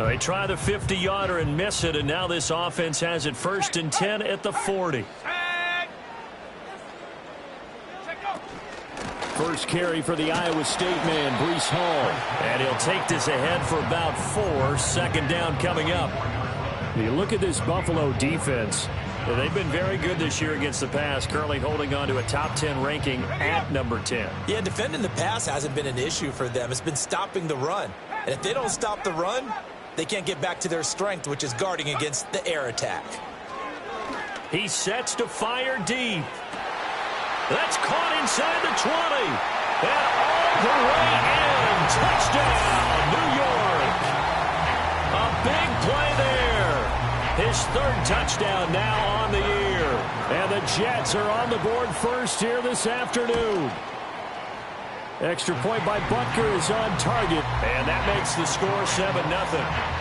They try the 50-yarder and miss it, and now this offense has it 1st and 10 at the 40. First carry for the Iowa State man, Breece Hall. And he'll take this ahead for about 4. 2nd down coming up. You look at this Buffalo defense. They've been very good this year against the pass, currently holding on to a top 10 ranking at number 10. Yeah, defending the pass hasn't been an issue for them. It's been stopping the run. And if they don't stop the run, they can't get back to their strength, which is guarding against the air attack. He sets to fire deep. That's caught inside the 20. And all the way in. Touchdown, New York. A big play there. His 3rd touchdown now on the year. And the Jets are on the board first here this afternoon. Extra point by Butker is on target. And that makes the score 7-0.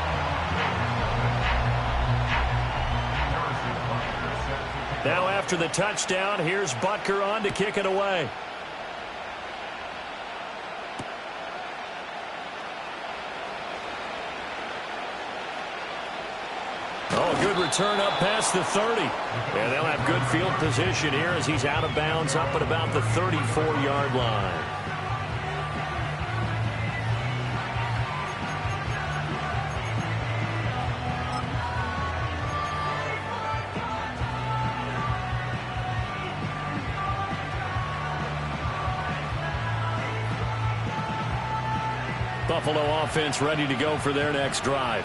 Now after the touchdown, here's Butker on to kick it away. Oh, good return up past the 30. And they'll have good field position here as he's out of bounds up at about the 34-yard line. Buffalo offense ready to go for their next drive.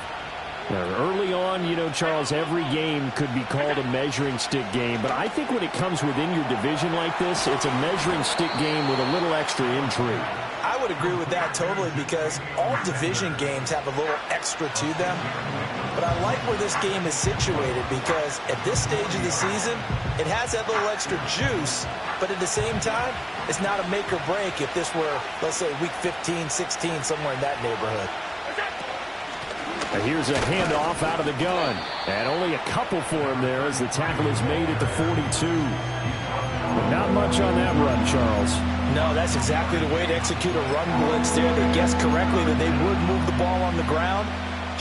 Early on, you know, Charles, every game could be called a measuring stick game. But I think when it comes within your division like this, it's a measuring stick game with a little extra intrigue. I would agree with that totally because all division games have a little extra to them. But I like where this game is situated because at this stage of the season, it has that little extra juice. But at the same time, it's not a make or break if this were, let's say, week 15, 16, somewhere in that neighborhood. And here's a handoff out of the gun. And only a couple for him there as the tackle is made at the 42. But not much on that run, Charles. No, that's exactly the way to execute a run blitz there. They guessed correctly that they would move the ball on the ground,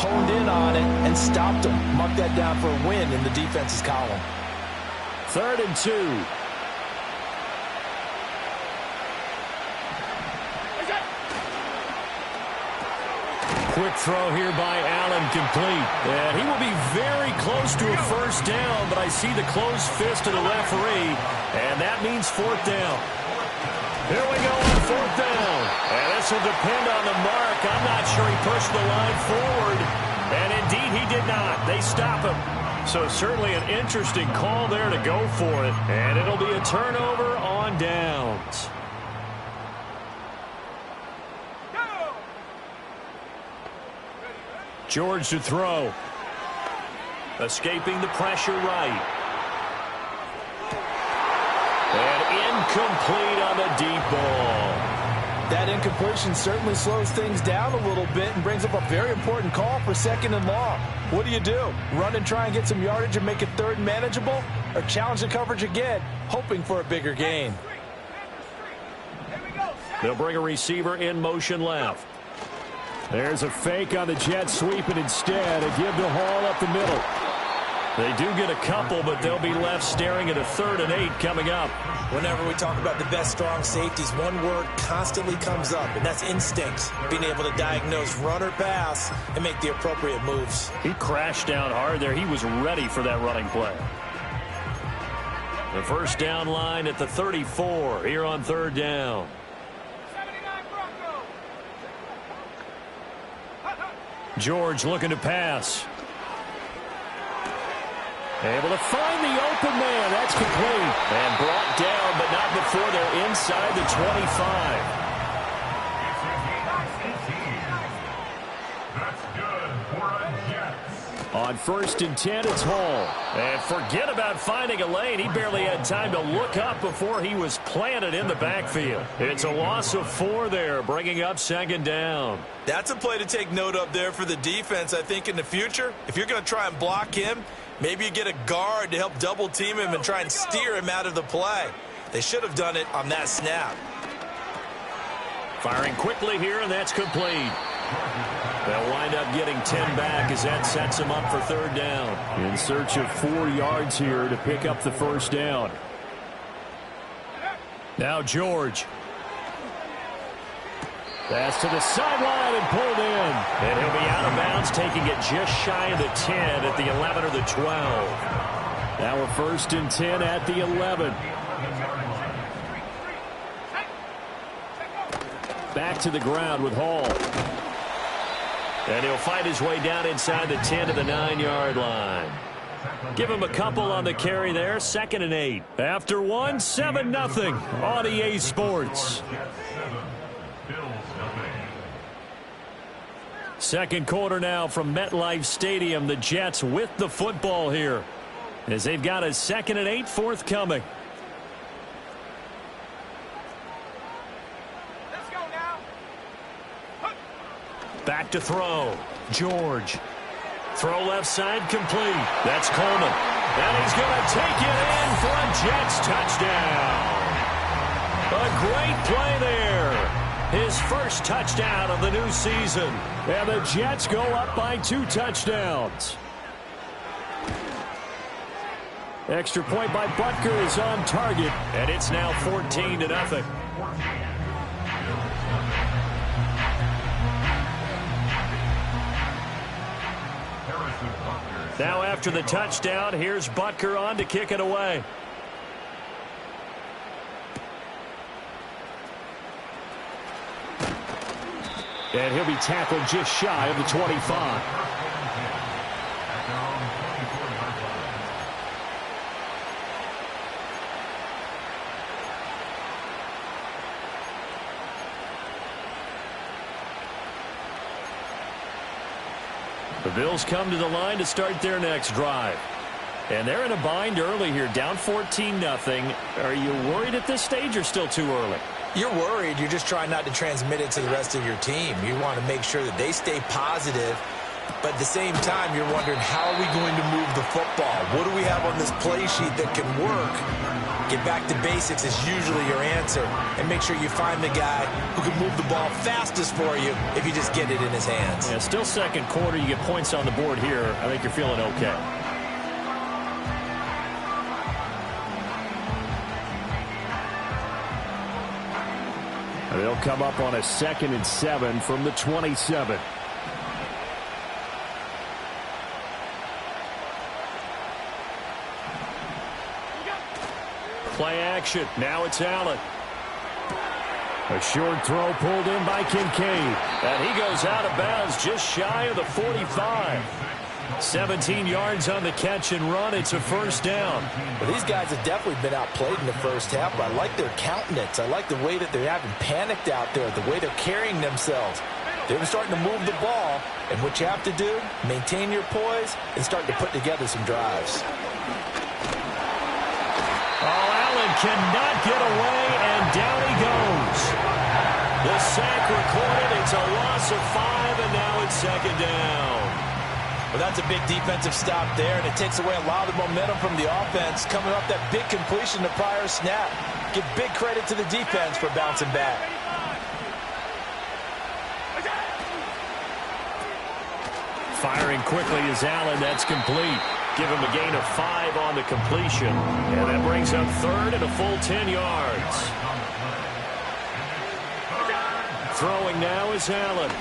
honed in on it, and stopped them. Marked that down for a win in the defense's column. 3rd and 2. Quick throw here by Allen, complete. And he will be very close to a 1st down, but I see the closed fist of the referee, and that means 4th down. Here we go on 4th down. And this will depend on the mark. I'm not sure he pushed the line forward. And indeed he did not. They stop him. So certainly an interesting call there to go for it. And it'll be a turnover on downs. George to throw. Escaping the pressure right. And incomplete on the deep ball. That incompletion certainly slows things down a little bit and brings up a very important call for 2nd and long. What do? Run and try and get some yardage and make it 3rd manageable? Or challenge the coverage again, hoping for a bigger gain? They'll bring a receiver in motion left. There's a fake on the jet sweep, and instead a give to Hall up the middle. They do get a couple, but they'll be left staring at a 3rd and 8 coming up. Whenever we talk about the best strong safeties, one word constantly comes up, and that's instincts. Being able to diagnose run or pass and make the appropriate moves. He crashed down hard there. He was ready for that running play. The 1st down line at the 34 here on 3rd down. George looking to pass. Able to find the open man. That's complete. And brought down, but not before they're inside the 25. On 1st and 10, it's Hall. And forget about finding a lane. He barely had time to look up before he was planted in the backfield. It's a loss of 4 there, bringing up 2nd down. That's a play to take note of there for the defense, I think, in the future. If you're going to try and block him, maybe you get a guard to help double team him and try and steer him out of the play. They should have done it on that snap. Firing quickly here, and that's complete. They'll wind up getting 10 back as that sets them up for third down. In search of 4 yards here to pick up the first down. Now George. Pass to the sideline and pulled in. And he'll be out of bounds, taking it just shy of the 10 at the 11 or the 12. Now a 1st and 10 at the 11. Back to the ground with Hall. And he'll fight his way down inside the 10 to the 9-yard line. Give him a couple on the carry there. 2nd and 8. After 1, 7-0 on EA Sports. Second quarter now from MetLife Stadium. The Jets with the football here as they've got a 2nd and 8 forthcoming. Let's go now. Back to throw. George. Throw left side complete. That's Coleman. And he's going to take it in for a Jets touchdown. A great play there. His first touchdown of the new season. And the Jets go up by 2 touchdowns. Extra point by Butker is on target. And it's now 14-0. Now after the touchdown, here's Butker on to kick it away. And he'll be tackled just shy of the 25. The Bills come to the line to start their next drive. And they're in a bind early here, down 14-0. Are you worried at this stage or still too early? You're worried. You're just trying not to transmit it to the rest of your team. You want to make sure that they stay positive. But at the same time, you're wondering, how are we going to move the football? What do we have on this play sheet that can work? Get back to basics is usually your answer. And make sure you find the guy who can move the ball fastest for you if you just get it in his hands. Yeah, still second quarter. You get points on the board here. I think you're feeling okay. They'll come up on a 2nd and 7 from the 27. Play action. Now it's Allen. A short throw pulled in by Kincaid. And he goes out of bounds just shy of the 45. 17 yards on the catch and run. It's a first down. Well, these guys have definitely been outplayed in the first half, but I like their countenance. I like the way that they're having panicked out there, the way they're carrying themselves. They're starting to move the ball, and what you have to do, maintain your poise and start to put together some drives. Oh, Allen cannot get away, and down he goes. The sack recorded. It's a loss of 5, and now it's 2nd down. Well, that's a big defensive stop there, and it takes away a lot of the momentum from the offense coming off that big completion the prior snap. Give big credit to the defense for bouncing back. Firing quickly is Allen. That's complete. Give him a gain of 5 on the completion. And that brings up 3rd and a full 10 yards. Throwing now is Allen.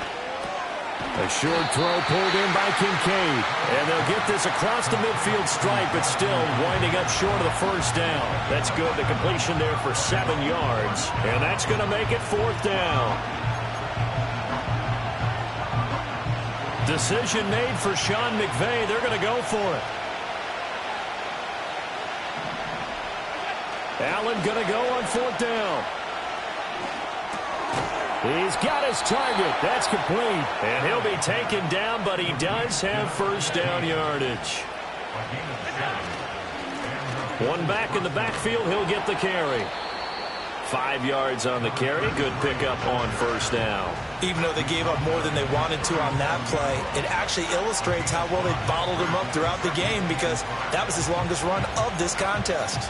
A short throw pulled in by Kincaid. And they'll get this across the midfield stripe, but still winding up short of the first down. That's good. The completion there for 7 yards. And that's going to make it 4th down. Decision made for Sean McVay. They're going to go for it. Allen going to go on 4th down. He's got his target. That's complete. And he'll be taken down, but he does have first down yardage. One back in the backfield. He'll get the carry. 5 yards on the carry. Good pickup on first down. Even though they gave up more than they wanted to on that play, it actually illustrates how well they bottled him up throughout the game, because that was his longest run of this contest.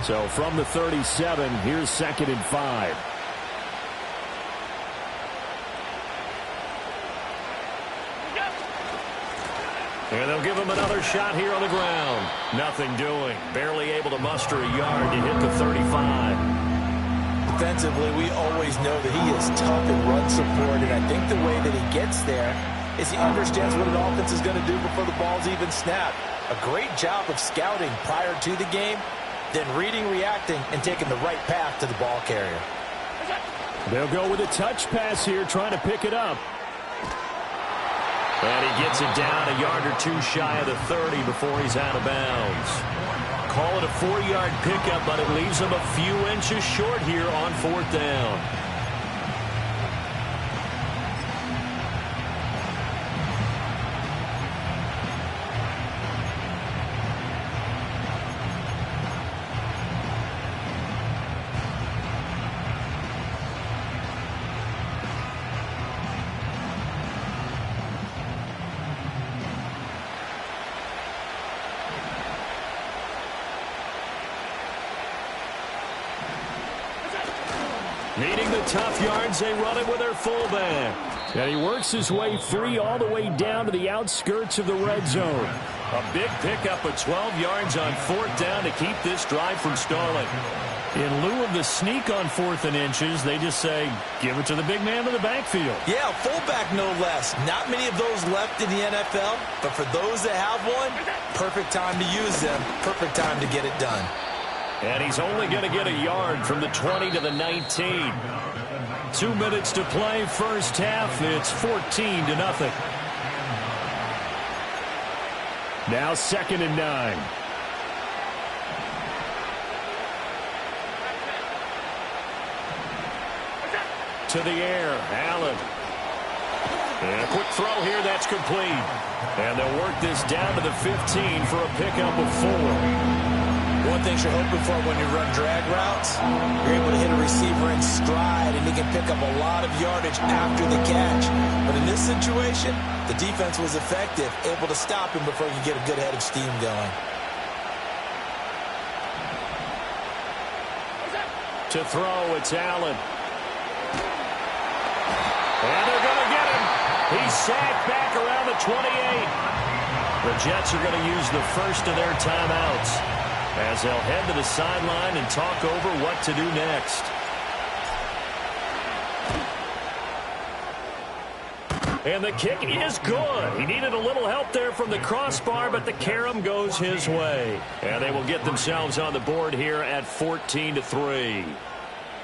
So from the 37, here's 2nd and 5. And they'll give him another shot here on the ground. Nothing doing. Barely able to muster a yard to hit the 35. Defensively, we always know that he is tough in run support, and I think the way that he gets there is he understands what an offense is going to do before the ball's even snapped. A great job of scouting prior to the game, then reading, reacting, and taking the right path to the ball carrier. They'll go with a touch pass here, trying to pick it up. And he gets it down a yard or two shy of the 30 before he's out of bounds. Call it a 4-yard pickup, but it leaves him a few inches short here on 4th down. Needing the tough yards, they run it with their fullback. And he works his way free all the way down to the outskirts of the red zone. A big pickup of 12 yards on 4th down to keep this drive from stalling. In lieu of the sneak on 4th and inches, they just say, give it to the big man in the backfield. Yeah, fullback no less. Not many of those left in the NFL, but for those that have one, perfect time to use them, perfect time to get it done. And he's only going to get a yard from the 20 to the 19. 2 minutes to play, first half. It's 14-0. Now 2nd and 9. To the air, Allen. And a quick throw here, that's complete. And they'll work this down to the 15 for a pickup of 4. One thing you're hoping for when you run drag routes, you're able to hit a receiver in stride, and he can pick up a lot of yardage after the catch. But in this situation, the defense was effective, able to stop him before he could get a good head of steam going. To throw, it's Allen. And they're going to get him. He's sacked back around the 28. The Jets are going to use the first of their timeouts as they'll head to the sideline and talk over what to do next. And the kick is good. He needed a little help there from the crossbar, but the carom goes his way. And they will get themselves on the board here at 14-3.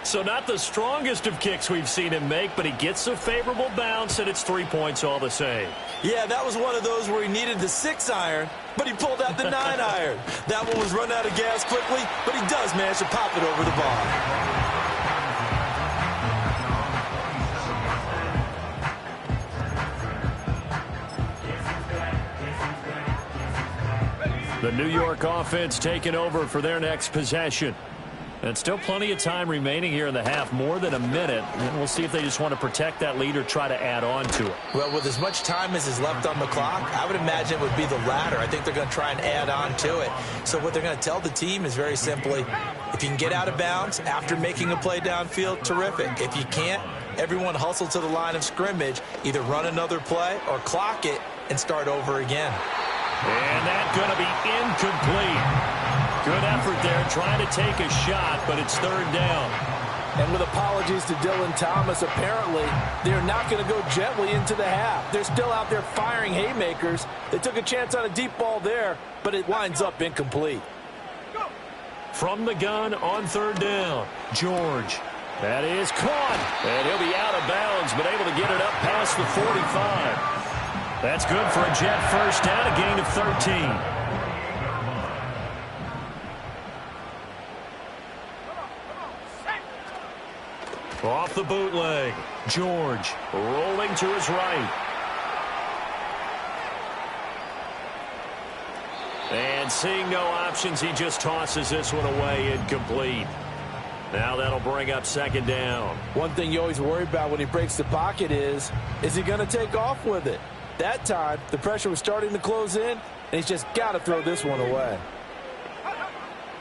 So not the strongest of kicks we've seen him make, but he gets a favorable bounce, and it's 3 points all the same. Yeah, that was one of those where he needed the 6-iron, but he pulled out the 9-iron. That one was run out of gas quickly, but he does manage to pop it over the bar. The New York offense taking over for their next possession. And still plenty of time remaining here in the half, more than a minute. And we'll see if they just want to protect that lead or try to add on to it. Well, with as much time as is left on the clock, I would imagine it would be the latter. I think they're going to try and add on to it. So what they're going to tell the team is very simply, if you can get out of bounds after making a play downfield, terrific. If you can't, everyone hustle to the line of scrimmage, either run another play or clock it and start over again. And that's going to be incomplete. Good effort there, trying to take a shot, but it's 3rd down. And with apologies to Dylan Thomas, apparently they're not going to go gently into the half. They're still out there firing haymakers. They took a chance on a deep ball there, but it winds up incomplete. From the gun on 3rd down, George. That is caught, and he'll be out of bounds, but able to get it up past the 45. That's good for a Jet first down, a gain of 13. Off the bootleg, George rolling to his right. And seeing no options, he just tosses this one away, incomplete. Now that'll bring up 2nd down. One thing you always worry about when he breaks the pocket is he going to take off with it? That time, the pressure was starting to close in, and he's just got to throw this one away.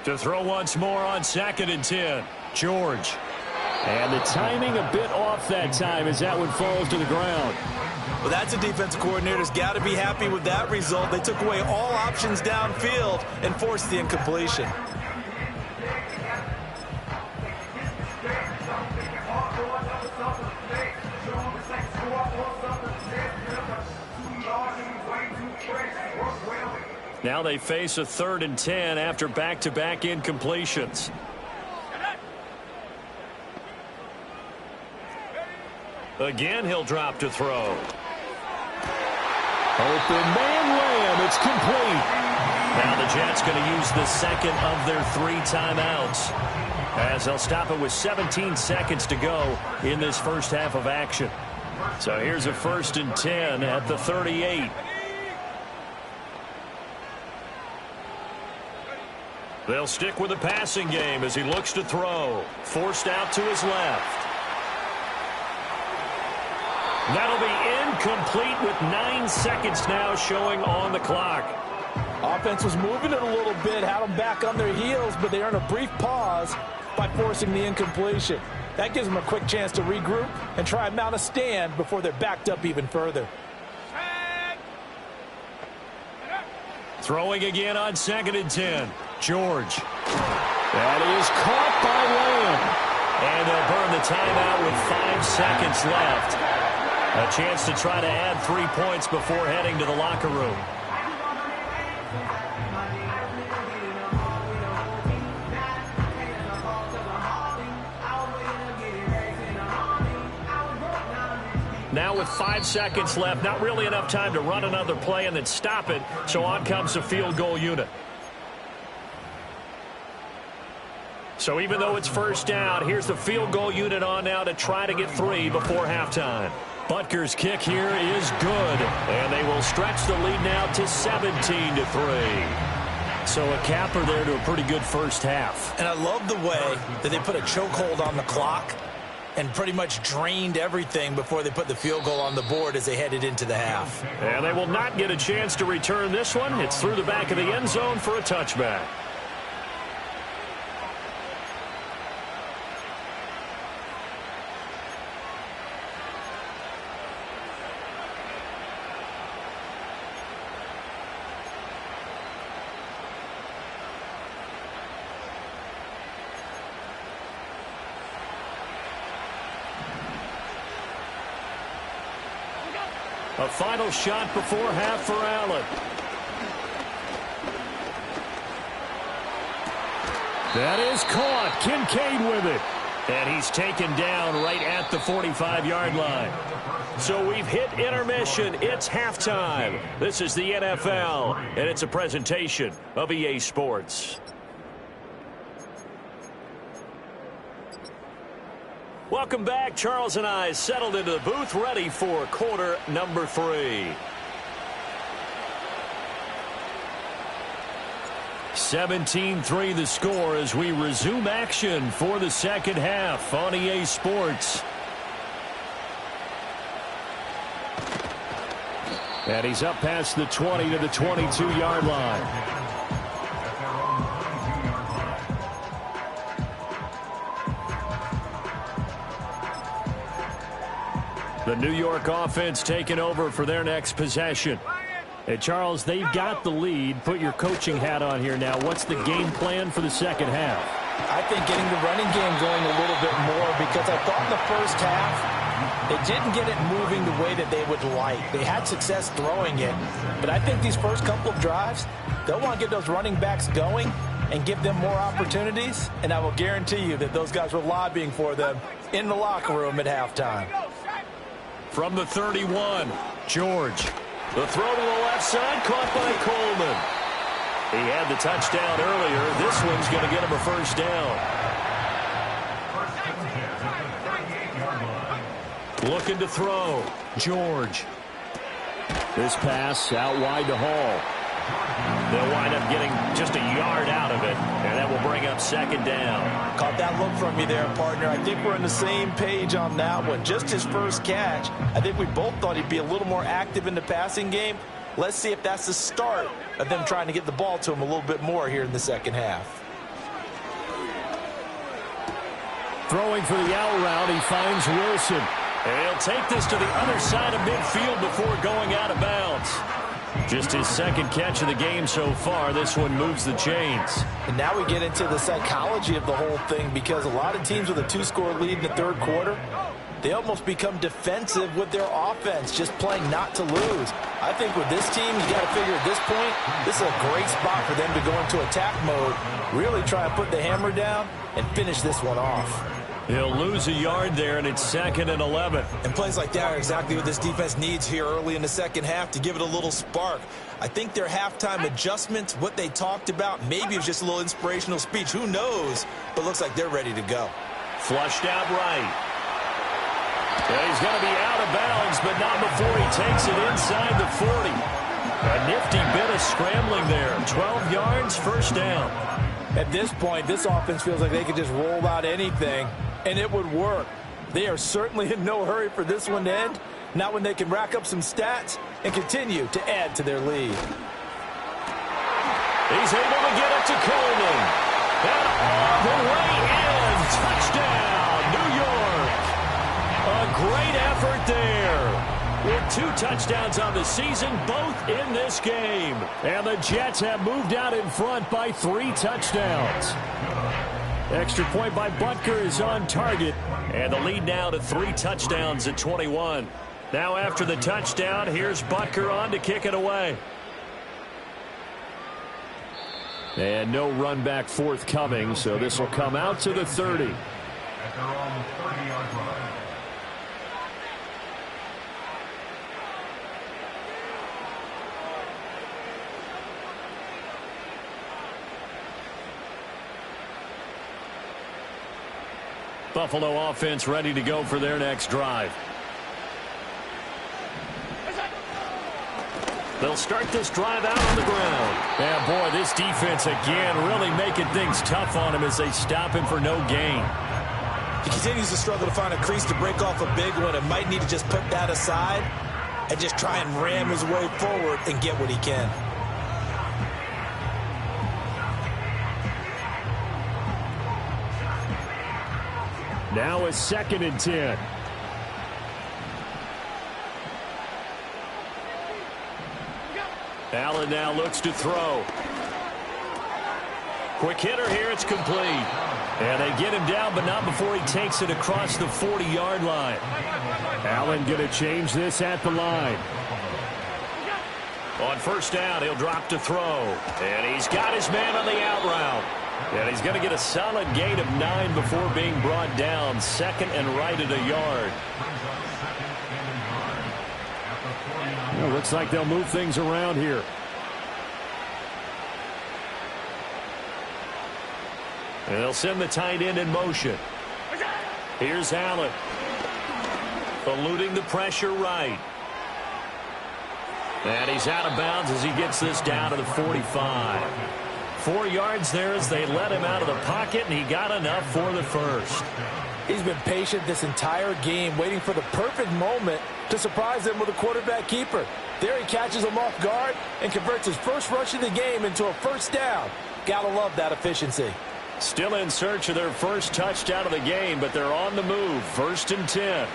To throw once more on 2nd and 10, George. And the timing a bit off that time as that one falls to the ground. Well, that's a defensive coordinator's got to be happy with that result. They took away all options downfield and forced the incompletion. Now they face a 3rd and 10 after back-to-back incompletions. Again, he'll drop to throw. Open man layup. It's complete. Now the Jets going to use the second of their 3 timeouts, as they'll stop it with 17 seconds to go in this first half of action. So here's a 1st and 10 at the 38. They'll stick with the passing game as he looks to throw. Forced out to his left. That'll be incomplete with 9 seconds now showing on the clock. Offense was moving it a little bit, had them back on their heels, but they earned a brief pause by forcing the incompletion. That gives them a quick chance to regroup and try and mount a stand before they're backed up even further. Throwing again on 2nd and 10. George. That is caught by Lamb. And they'll burn the timeout with 5 seconds left. A chance to try to add 3 points before heading to the locker room. Now with 5 seconds left, not really enough time to run another play and then stop it, so on comes the field goal unit. So even though it's first down, here's the field goal unit on now to try to get 3 before halftime. Butker's kick here is good, and they will stretch the lead now to 17-3. So a capper there to a pretty good first half. And I love the way that they put a chokehold on the clock and pretty much drained everything before they put the field goal on the board as they headed into the half. And they will not get a chance to return this one. It's through the back of the end zone for a touchback. A final shot before half for Allen. That is caught. Kincaid with it. And he's taken down right at the 45-yard line. So we've hit intermission. It's halftime. This is the NFL, and it's a presentation of EA Sports. Welcome back. Charles and I settled into the booth, ready for quarter number 3. 17-3 the score as we resume action for the second half on EA Sports. And he's up past the 20 to the 22-yard line. The New York offense taking over for their next possession. Hey, Charles, they've got the lead. Put your coaching hat on here now. What's the game plan for the second half? I think getting the running game going a little bit more, because I thought in the first half they didn't get it moving the way that they would like. They had success throwing it, but I think these first couple of drives, they'll want to get those running backs going and give them more opportunities, and I will guarantee you that those guys were lobbying for them in the locker room at halftime. From the 31, George. The throw to the left side, caught by Coleman. He had the touchdown earlier. This one's going to get him a first down. Looking to throw, George. This pass out wide to Hall. They'll wind up getting just a yard out of it, and that will bring up second down. Caught that look from you there, partner. I think we're on the same page on that one. Just his first catch, I think we both thought he'd be a little more active in the passing game. Let's see if that's the start of them trying to get the ball to him a little bit more here in the second half. Throwing for the out route, he finds Wilson. And he'll take this to the other side of midfield before going out of bounds. Just his second catch of the game so far. This one moves the chains. And now we get into the psychology of the whole thing, because a lot of teams with a 2-score lead in the third quarter, they almost become defensive with their offense, just playing not to lose. I think with this team, you got to figure at this point, this is a great spot for them to go into attack mode, really try and put the hammer down and finish this one off. He'll lose a yard there, and it's 2nd and 11. And plays like that are exactly what this defense needs here early in the second half to give it a little spark. I think their halftime adjustments, what they talked about, maybe it was just a little inspirational speech. Who knows? But looks like they're ready to go. Flushed out right. Yeah, he's going to be out of bounds, but not before he takes it inside the 40. A nifty bit of scrambling there. 12 yards, first down. At this point, this offense feels like they could just roll out anything, and it would work. They are certainly in no hurry for this one to end, not when they can rack up some stats and continue to add to their lead. He's able to get it to Coleman. And all the way in. Touchdown, New York. A great effort there. With 2 touchdowns on the season, both in this game. And the Jets have moved out in front by 3 touchdowns. Extra point by Butker is on target. And the lead now to 3 touchdowns at 21. Now after the touchdown, here's Butker on to kick it away. And no run back forthcoming, so this will come out to the 30. Buffalo offense ready to go for their next drive. They'll start this drive out on the ground. Yeah, boy, this defense again really making things tough on him as they stop him for no gain. He continues to struggle to find a crease to break off a big one and might need to just put that aside and just try and ram his way forward and get what he can. Now a 2nd and 10. Allen now looks to throw. Quick hitter here, it's complete. And they get him down, but not before he takes it across the 40-yard line. Allen going to change this at the line. On first down, he'll drop to throw. And he's got his man on the out route. And he's going to get a solid gain of 9 before being brought down. 2nd and right at a yard. Well, looks like they'll move things around here. And they'll send the tight end in motion. Here's Allen. Eluding the pressure right. And he's out of bounds as he gets this down to the 45. 4 yards there as they let him out of the pocket, and he got enough for the first. He's been patient this entire game, waiting for the perfect moment to surprise them with a quarterback keeper. There he catches him off guard and converts his first rush of the game into a first down. Gotta love that efficiency. Still in search of their first touchdown of the game, but they're on the move. 1st and 10.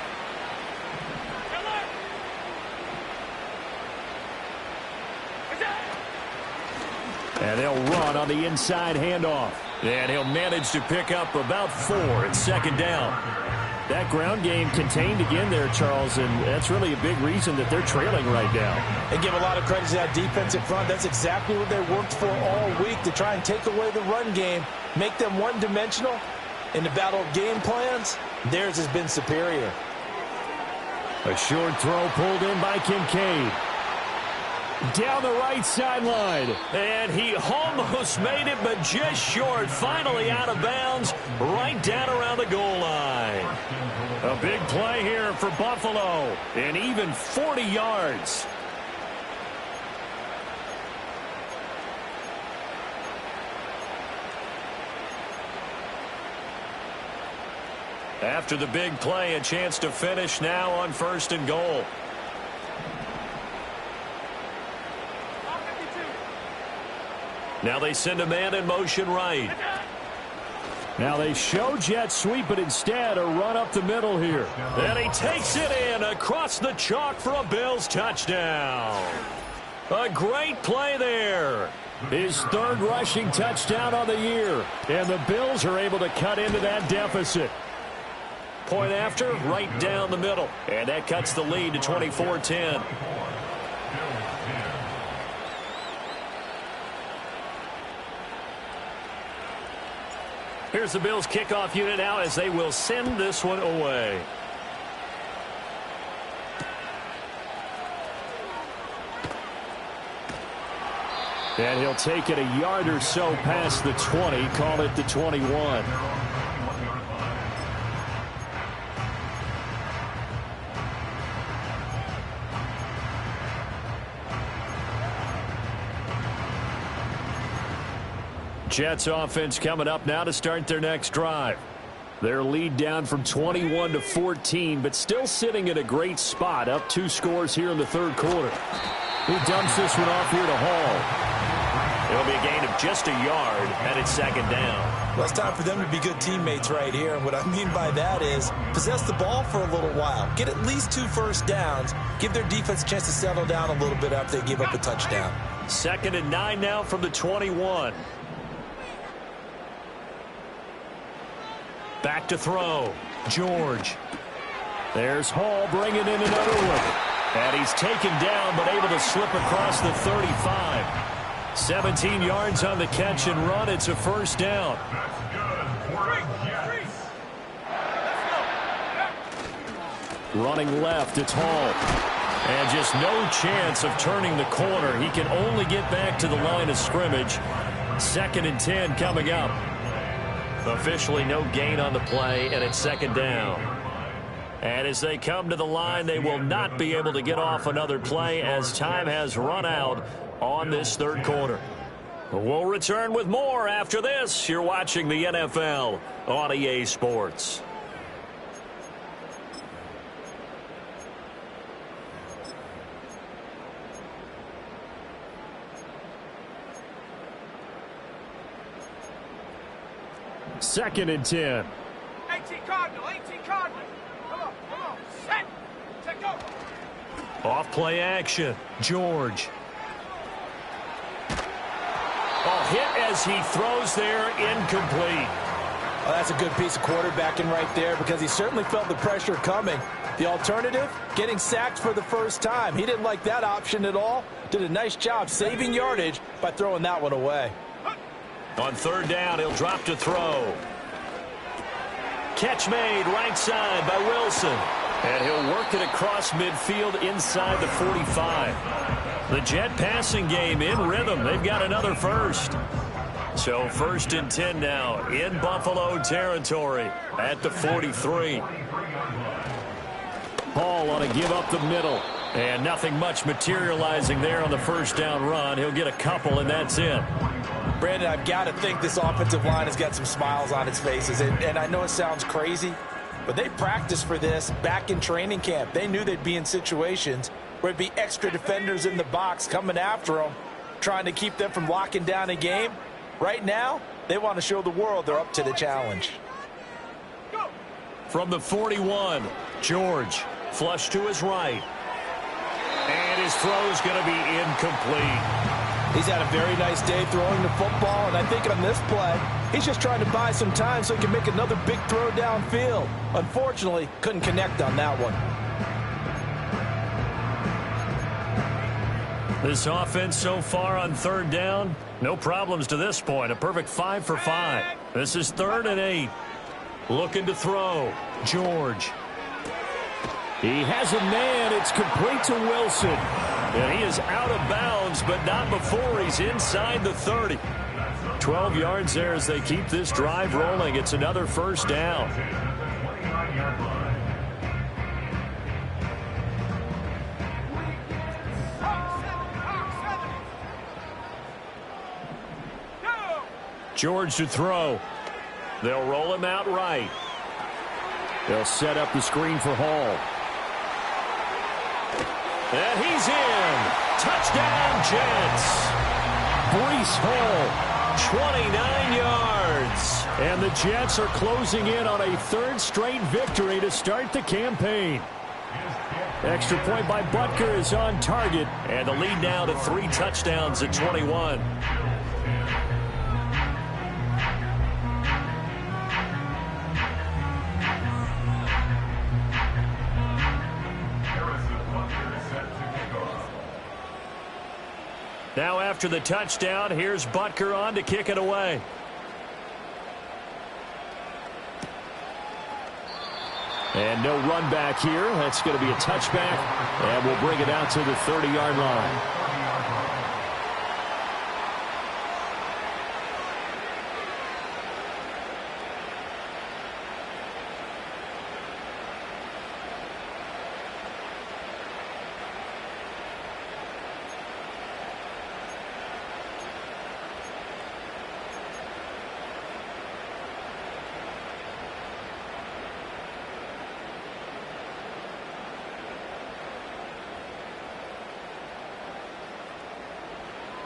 And they'll run on the inside handoff. And he'll manage to pick up about 4 at 2nd down. That ground game contained again there, Charles, and that's really a big reason that they're trailing right now. They give a lot of credit to that defensive front. That's exactly what they worked for all week, to try and take away the run game, make them one-dimensional. In the battle of game plans, theirs has been superior. A short throw pulled in by Kincaid. Down the right sideline. And he almost made it, but just short. Finally out of bounds, right down around the goal line. A big play here for Buffalo. And even 40 yards. After the big play, a chance to finish now on 1st and goal. Now they send a man in motion right. Now they show jet sweep, but instead a run up the middle here. And he takes it in across the chalk for a Bills touchdown. A great play there. His third rushing touchdown on the year. And the Bills are able to cut into that deficit. Point after, right down the middle. And that cuts the lead to 24-10. Here's the Bills kickoff unit now as they will send this one away. And he'll take it a yard or so past the 20, call it the 21. Jets offense coming up now to start their next drive. Their lead down from 21 to 14, but still sitting at a great spot, up 2 scores here in the third quarter. He dumps this one off here to Hall. It'll be a gain of just a yard, and it's second down. Well, it's time for them to be good teammates right here. And what I mean by that is possess the ball for a little while. Get at least 2 first downs. Give their defense a chance to settle down a little bit after they give up a touchdown. 2nd and 9 now from the 21. Back to throw. George. There's Hall bringing in another one. And he's taken down but able to slip across the 35. 17 yards on the catch and run. It's a first down. Running left, it's Hall. And just no chance of turning the corner. He can only get back to the line of scrimmage. 2nd and 10 coming up. Officially no gain on the play, and it's second down. And as they come to the line, they will not be able to get off another play as time has run out on this third quarter. We'll return with more after this. You're watching the NFL on EA Sports. Second and 10. 18 Cardinal, 18 Cardinal. Come on, set, go. Off play action, George. Oh, hit as he throws there, incomplete. Well, that's a good piece of quarterbacking right there because he certainly felt the pressure coming. The alternative, getting sacked for the first time. He didn't like that option at all. Did a nice job saving yardage by throwing that one away. On third down, he'll drop to throw. Catch made right side by Wilson. And he'll work it across midfield inside the 45. The Jet passing game in rhythm. They've got another first. So 1st and 10 now in Buffalo territory at the 43. Hall on a give up the middle. And nothing much materializing there on the first down run. He'll get a couple, and that's it. Brandon, I've got to think this offensive line has got some smiles on its faces. And I know it sounds crazy, but they practiced for this back in training camp. They knew they'd be in situations where it'd be extra defenders in the box coming after them, trying to keep them from locking down a game. Right now, they want to show the world they're up to the challenge. From the 41, George, flush to his right. And his throw's going to be incomplete. He's had a very nice day throwing the football, and I think on this play, he's just trying to buy some time so he can make another big throw downfield. Unfortunately, couldn't connect on that one. This offense so far on third down, no problems to this point. A perfect 5 for 5. This is 3rd and 8. Looking to throw. George. He has a man. It's complete to Wilson. And he is out of bounds, but not before he's inside the 30. 12 yards there as they keep this drive rolling. It's another first down. George to throw. They'll roll him out right. They'll set up the screen for Hall. And he's in. Touchdown, Jets. Breece Hall 29 yards. And the Jets are closing in on a third straight victory to start the campaign. Extra point by Butker is on target. And the lead now to 3 touchdowns at 21. Now after the touchdown, here's Butker on to kick it away. And no run back here. That's going to be a touchback, and we'll bring it out to the 30-yard line.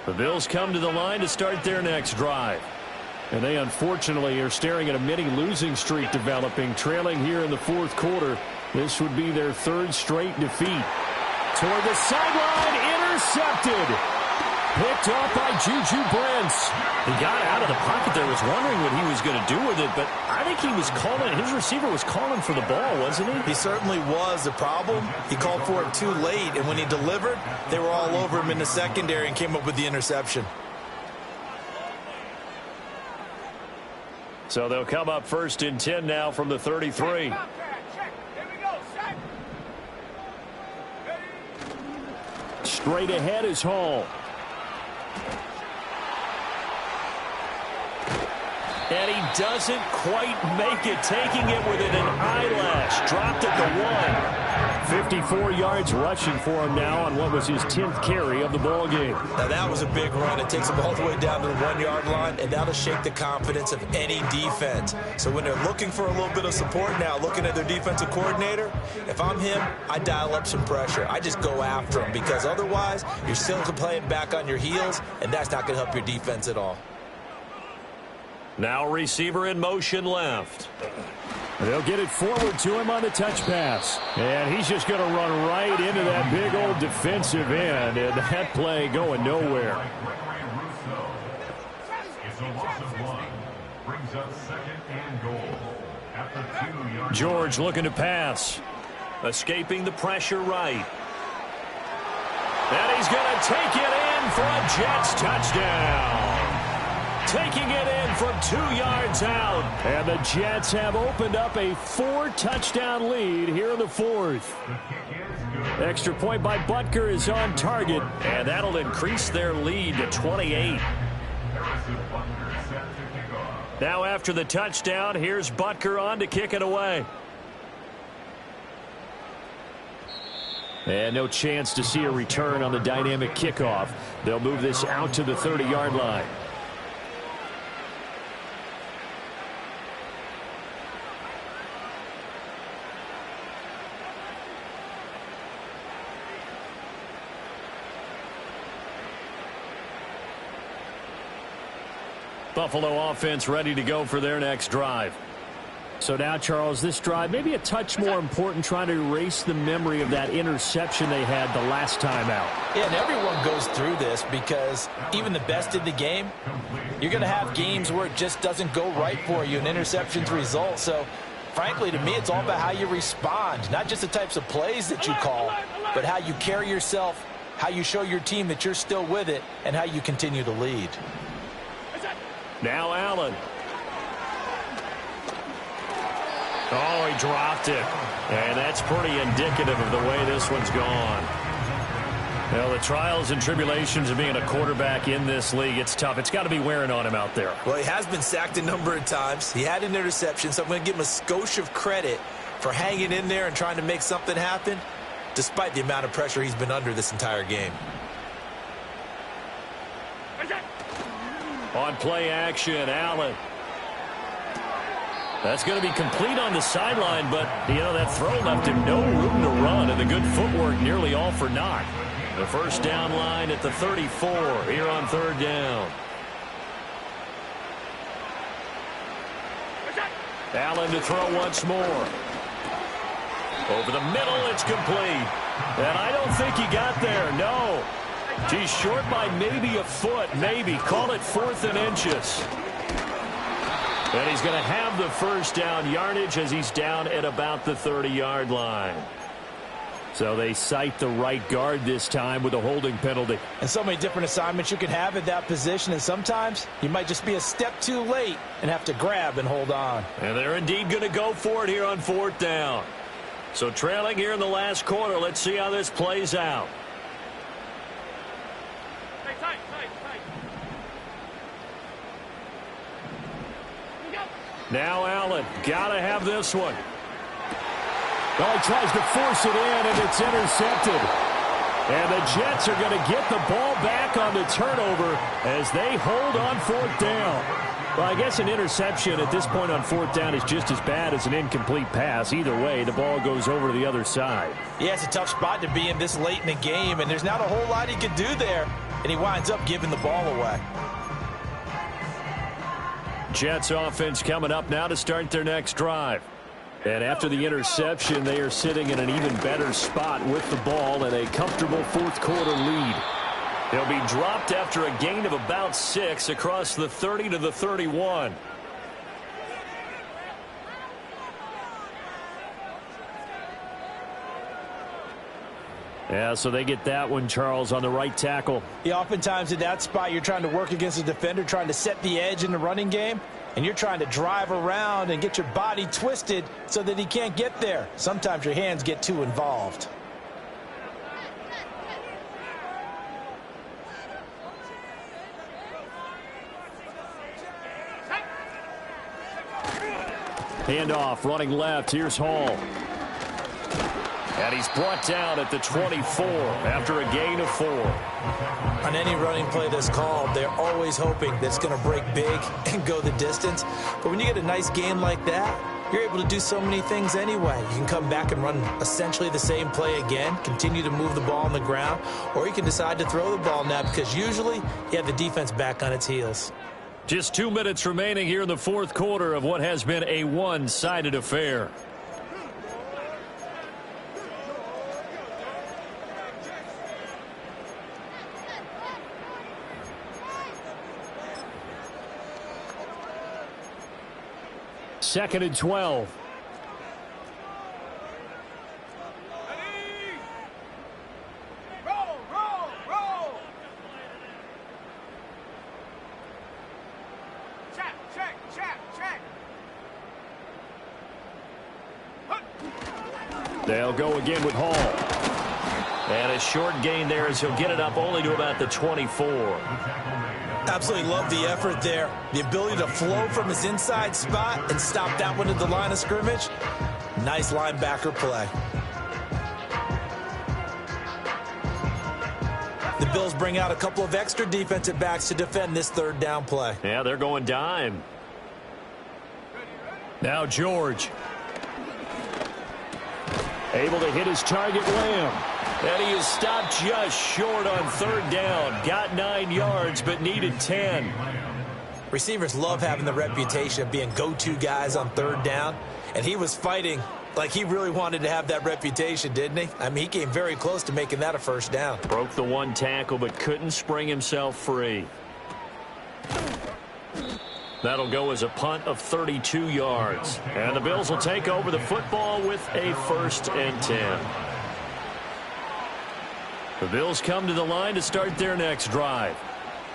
The Bills come to the line to start their next drive. And they unfortunately are staring at a mini losing streak developing, trailing here in the fourth quarter. This would be their third straight defeat. Toward the sideline, intercepted. Picked off by Juju Brents. He got out of the pocket there, was wondering what he was going to do with it, but I think he was calling, his receiver was calling for the ball, wasn't he? He certainly was. The problem, he called for it too late, and when he delivered, they were all over him in the secondary and came up with the interception. So they'll come up first and 10 now from the 33. Straight ahead is Hall. And he doesn't quite make it, taking it within an eyelash. Dropped at the 1. 54 yards rushing for him now on what was his 10th carry of the ball game. Now that was a big run. It takes him all the way down to the 1-yard line, and that'll shake the confidence of any defense. So when they're looking for a little bit of support now, looking at their defensive coordinator, if I'm him, I dial up some pressure. I just go after him, because otherwise you're still playing back on your heels, and that's not going to help your defense at all. Now receiver in motion left. They'll get it forward to him on the touch pass. And he's just going to run right into that big old defensive end. And that play going nowhere. George looking to pass. Escaping the pressure right. And he's going to take it in for a Jets touchdown. Taking it in from 2 yards out. And the Jets have opened up a 4-touchdown lead here in the fourth. Extra point by Butker is on target. And that'll increase their lead to 28. Now after the touchdown, here's Butker on to kick it away. And no chance to see a return on the dynamic kickoff. They'll move this out to the 30-yard line. Buffalo offense ready to go for their next drive. So now, Charles, this drive maybe a touch more important, trying to erase the memory of that interception they had the last time out. Yeah, and everyone goes through this, because even the best in the game, you're going to have games where it just doesn't go right for you, and interceptions result. So, frankly, to me, it's all about how you respond, not just the types of plays that you call, but how you carry yourself, how you show your team that you're still with it, and how you continue to lead. Now Allen. Oh, he dropped it. And that's pretty indicative of the way this one's gone. Well, the trials and tribulations of being a quarterback in this league, it's tough. It's got to be wearing on him out there. Well, he has been sacked a number of times. He had an interception, so I'm going to give him a skosh of credit for hanging in there and trying to make something happen, despite the amount of pressure he's been under this entire game. On play action, Allen. That's going to be complete on the sideline, but, you know, that throw left him no room to run, and the good footwork nearly all for naught. The first down line at the 34 here on third down. Allen to throw once more. Over the middle, it's complete. And I don't think he got there, no. He's short by maybe a foot, maybe. Call it 4th and inches. And he's going to have the first down yardage as he's down at about the 30-yard line. So they cite the right guard this time with a holding penalty. And so many different assignments you can have at that position, and sometimes you might just be a step too late and have to grab and hold on. And they're indeed going to go for it here on 4th down. So trailing here in the last quarter, let's see how this plays out. Tight. Now Allen, gotta have this one. Well, he tries to force it in, and it's intercepted. And the Jets are going to get the ball back on the turnover as they hold on 4th down. Well, I guess an interception at this point on 4th down is just as bad as an incomplete pass. Either way, the ball goes over to the other side. Yeah, it's a tough spot to be in this late in the game, and there's not a whole lot he could do there, and he winds up giving the ball away. Jets offense coming up now to start their next drive. And after the interception, they are sitting in an even better spot with the ball and a comfortable 4th quarter lead. They'll be dropped after a gain of about 6 across the 30 to the 31. Yeah, so they get that one, Charles, on the right tackle. Yeah, oftentimes in that spot, you're trying to work against a defender, trying to set the edge in the running game, and you're trying to drive around and get your body twisted so that he can't get there. Sometimes your hands get too involved. Handoff, running left. Here's Hall. And he's brought down at the 24 after a gain of 4. On any running play that's called, they're always hoping that it's going to break big and go the distance. But when you get a nice game like that, you're able to do so many things anyway. You can come back and run essentially the same play again, continue to move the ball on the ground, or you can decide to throw the ball now because usually you have the defense back on its heels. Just 2 minutes remaining here in the 4th quarter of what has been a one-sided affair. Second and 12. Roll. Check. They'll go again with Hall. And a short gain there as he'll get it up only to about the 24. Absolutely love the effort there. The ability to flow from his inside spot and stop that one at the line of scrimmage. Nice linebacker play. The Bills bring out a couple of extra defensive backs to defend this 3rd down play. Yeah, they're going dime. Now George. Able to hit his target, Lamb. And he is stopped just short on 3rd down. Got 9 yards, but needed 10. Receivers love having the reputation of being go-to guys on 3rd down. And he was fighting like he really wanted to have that reputation, didn't he? I mean, he came very close to making that a 1st down. Broke the one tackle, but couldn't spring himself free. That'll go as a punt of 32 yards. And the Bills will take over the football with a 1st and 10. The Bills come to the line to start their next drive.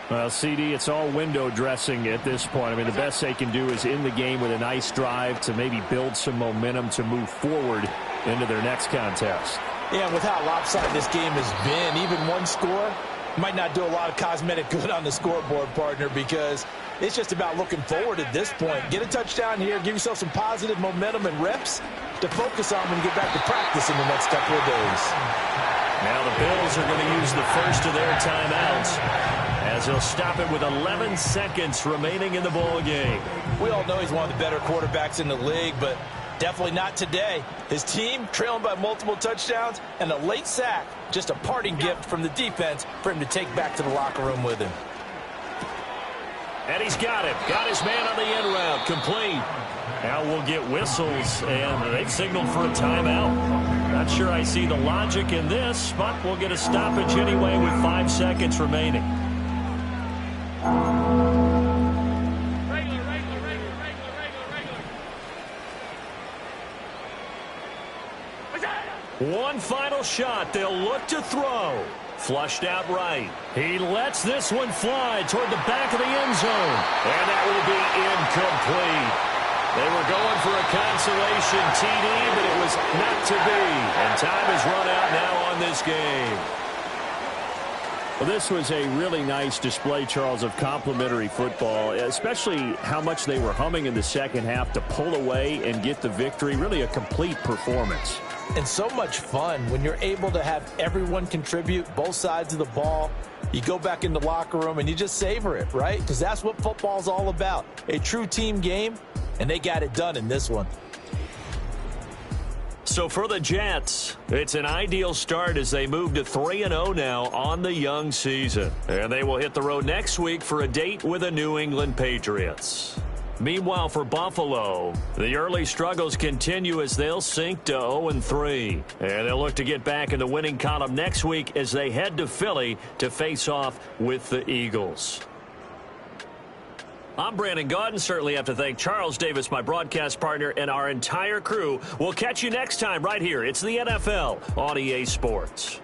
Well, CD, it's all window dressing at this point. I mean, the best they can do is in the game with a nice drive to maybe build some momentum to move forward into their next contest. Yeah, with how lopsided this game has been, even one score might not do a lot of cosmetic good on the scoreboard, partner, because it's just about looking forward at this point. Get a touchdown here, give yourself some positive momentum and reps to focus on when you get back to practice in the next couple of days. Now the Bills are going to use the first of their timeouts as they'll stop it with 11 seconds remaining in the ball game. We all know he's one of the better quarterbacks in the league, but definitely not today. His team trailing by multiple touchdowns and a late sack, just a parting gift from the defense for him to take back to the locker room with him. And he's got it. Got his man on the end route. Complete. Now we'll get whistles, and they've signaled for a timeout. Not sure I see the logic in this, but we'll get a stoppage anyway with 5 seconds remaining. One final shot. They'll look to throw. Flushed out right. He lets this one fly toward the back of the end zone. And that will be incomplete. They were going for a consolation TD, but it was not to be. And time has run out now on this game. Well, this was a really nice display, Charles, of complimentary football, especially how much they were humming in the second half to pull away and get the victory. Really a complete performance. And so much fun when you're able to have everyone contribute, both sides of the ball. You go back in the locker room and you just savor it, right? Because that's what football's all about. A true team game, and they got it done in this one. So for the Jets, it's an ideal start as they move to 3-0 now on the young season. And they will hit the road next week for a date with the New England Patriots. Meanwhile, for Buffalo, the early struggles continue as they'll sink to 0-3. And they'll look to get back in the winning column next week as they head to Philly to face off with the Eagles. I'm Brandon Gaudin. Certainly have to thank Charles Davis, my broadcast partner, and our entire crew. We'll catch you next time right here. It's the NFL on EA Sports.